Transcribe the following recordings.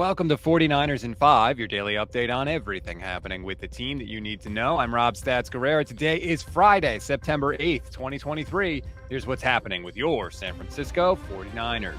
welcome to 49ers in 5, your daily update on everything happening with the team that you need to know. I'm Rob Stats Guerrera. Today is Friday, September 8th, 2023. Here's what's happening with your San Francisco 49ers.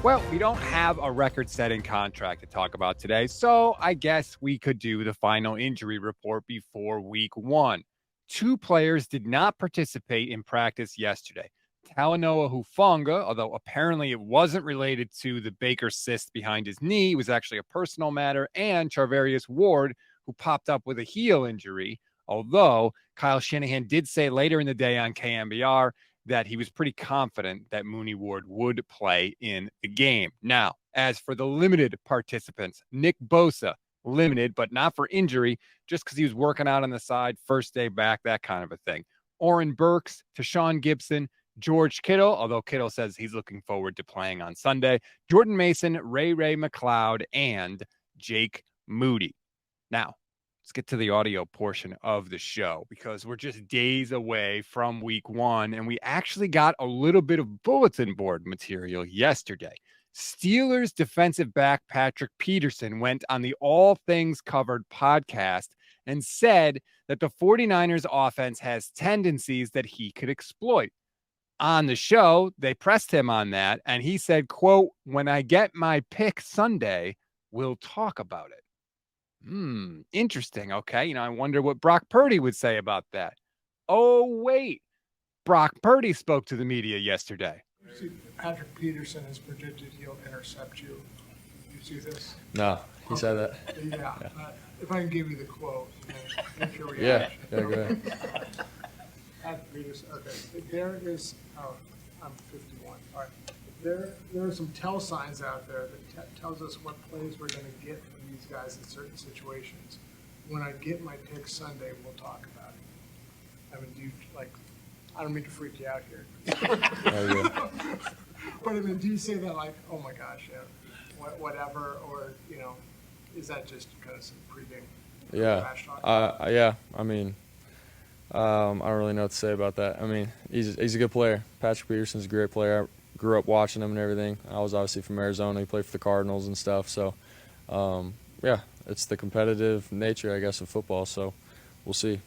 Well, we don't have a record-setting contract to talk about today, so I guess we could do the final injury report before week 1. 2 players did not participate in practice yesterday. Talanoa Hufanga, although apparently it wasn't related to the Baker cyst behind his knee, it was actually a personal matter, and Charvarius Ward, who popped up with a heel injury, although Kyle Shanahan did say later in the day on KMBR that he was pretty confident that Mooney Ward would play in the game. Now, as for the limited participants, Nick Bosa, limited, but not for injury, just because he was working out on the side, first day back, that kind of a thing. Oren Burks, Tashawn Gibson, George Kittle, although Kittle says he's looking forward to playing on Sunday, Jordan Mason, Ray McLeod, and Jake Moody. Now, let's get to the audio portion of the show because we're just days away from week 1, and we actually got a little bit of bulletin board material yesterday. Steelers defensive back Patrick Peterson went on the All Things Covered podcast and said that the 49ers offense has tendencies that he could exploit. On the show, they pressed him on that, and he said, quote, "When I get my pick Sunday, we'll talk about it." Interesting. Okay. I wonder what Brock Purdy would say about that. Oh, wait. Brock Purdy spoke to the media yesterday. See, Patrick Peterson has predicted he'll intercept you. You see this? No, he said that. Yeah. If I can give you the quote, and your Yeah, reaction. go ahead. Patrick Peterson, okay. There is, I'm 51. All right. There are some tell signs out there that tells us what plays we're going to get from these guys in certain situations. When I get my pick Sunday, we'll talk about it. I mean, I don't mean to freak you out here. But I mean, do you say that like, oh my gosh, yeah, whatever, or, is that just kind of some pregame trash talk? Yeah. I mean, I don't really know what to say about that. I mean, he's a good player. Patrick Peterson's a great player. I grew up watching him and everything. I was obviously from Arizona. He played for the Cardinals and stuff. So, yeah, it's the competitive nature, I guess, of football. So we'll see.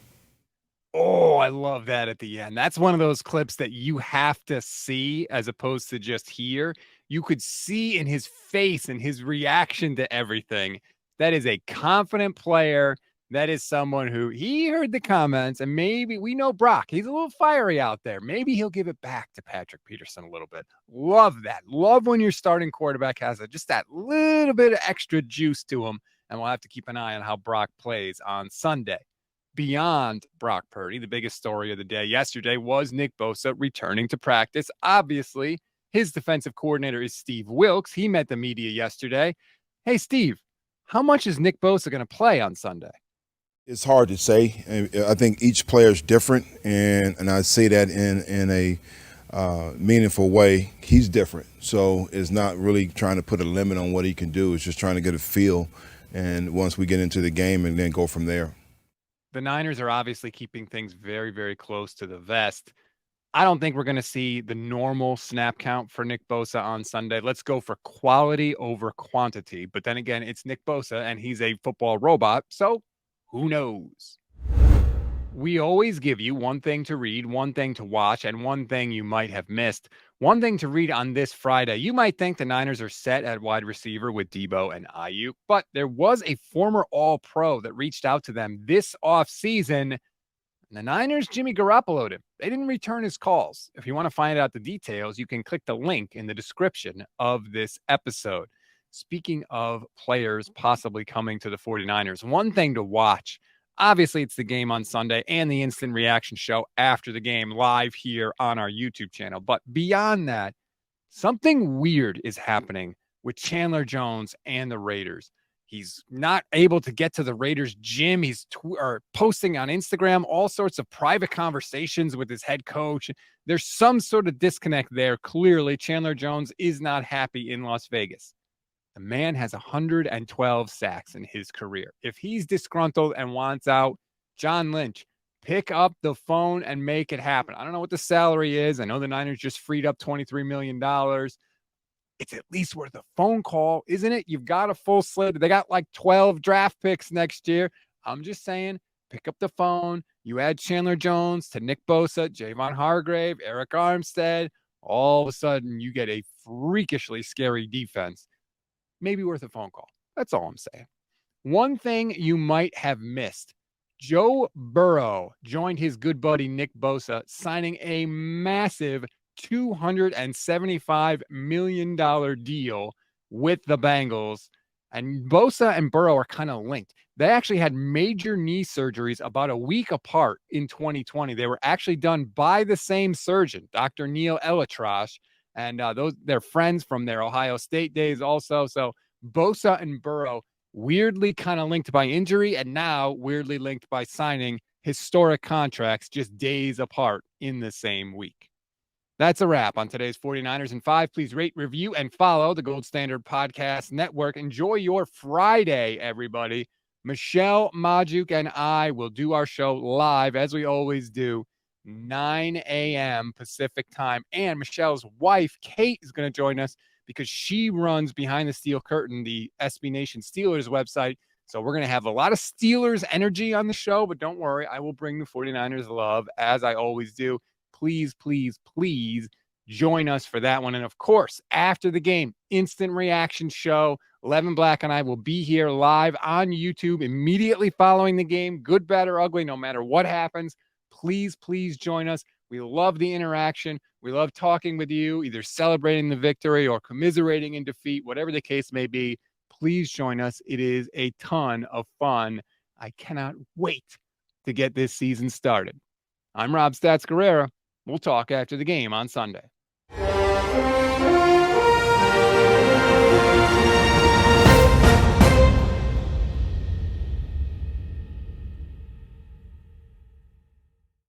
Oh, I love that at the end. That's one of those clips that you have to see as opposed to just hear. You could see in his face and his reaction to everything. That is a confident player. That is someone who he heard the comments, and maybe we know Brock. He's a little fiery out there. Maybe he'll give it back to Patrick Peterson a little bit. Love that. Love when your starting quarterback has just that little bit of extra juice to him, and we'll have to keep an eye on how Brock plays on Sunday. Beyond Brock Purdy, the biggest story of the day yesterday was Nick Bosa returning to practice. Obviously, his defensive coordinator is Steve Wilks. He met the media yesterday. Hey, Steve, how much is Nick Bosa going to play on Sunday? It's hard to say. I think each player is different, and I say that in a meaningful way. He's different, so it's not really trying to put a limit on what he can do. It's just trying to get a feel, and once we get into the game, and then go from there. The Niners are obviously keeping things very, very close to the vest. I don't think we're going to see the normal snap count for Nick Bosa on Sunday. Let's go for quality over quantity. But then again, it's Nick Bosa, and he's a football robot, so who knows? We always give you one thing to read, one thing to watch, and one thing you might have missed. One thing to read on this Friday. You might think the Niners are set at wide receiver with Debo and Ayuk, but there was a former All-Pro that reached out to them this offseason. And the Niners, Jimmy Garoppolo'd him. They didn't return his calls. If you want to find out the details, you can click the link in the description of this episode. Speaking of players possibly coming to the 49ers, one thing to watch, obviously it's the game on Sunday and the instant reaction show after the game live here on our YouTube channel. But beyond that, something weird is happening with Chandler Jones and the Raiders. He's not able to get to the Raiders gym. He's posting on Instagram all sorts of private conversations with his head coach. There's some sort of disconnect there. Clearly, Chandler Jones is not happy in Las Vegas. The man has 112 sacks in his career. If he's disgruntled and wants out, John Lynch, pick up the phone and make it happen. I don't know what the salary is. I know the Niners just freed up $23 million. it's at least worth a phone call, isn't it? You've got a full slate. They got like 12 draft picks next year. I'm just saying, pick up the phone. You add Chandler Jones to Nick Bosa, Javon Hargrave, Eric Armstead. All of a sudden, you get a freakishly scary defense. Maybe worth a phone call. That's all I'm saying. One thing you might have missed. Joe Burrow joined his good buddy Nick Bosa, signing a massive $275 million deal with the Bengals. And Bosa and Burrow are kind of linked. They actually had major knee surgeries about a week apart in 2020. They were actually done by the same surgeon, Dr. Neil Elatrash, and they're friends from their Ohio State days also. So Bosa and Burrow weirdly kind of linked by injury, and now weirdly linked by signing historic contracts just days apart in the same week. That's a wrap on today's 49ers in 5. Please rate, review, and follow the Gold Standard Podcast Network. Enjoy your Friday, everybody. Michelle Majuk and I will do our show live, as we always do, 9 a.m. Pacific time. And Michelle's wife, Kate, is going to join us because she runs Behind the Steel Curtain, the SB Nation Steelers website. So we're going to have a lot of Steelers energy on the show, but don't worry, I will bring the 49ers love, as I always do. Please, please, please join us for that one. And of course, after the game, instant reaction show. 11 Black and I will be here live on YouTube immediately following the game. Good, bad, or ugly, no matter what happens. Please, please join us. We love the interaction. We love talking with you, either celebrating the victory or commiserating in defeat, whatever the case may be. Please join us. It is a ton of fun. I cannot wait to get this season started. I'm Rob Stats Guerrera. We'll talk after the game on Sunday.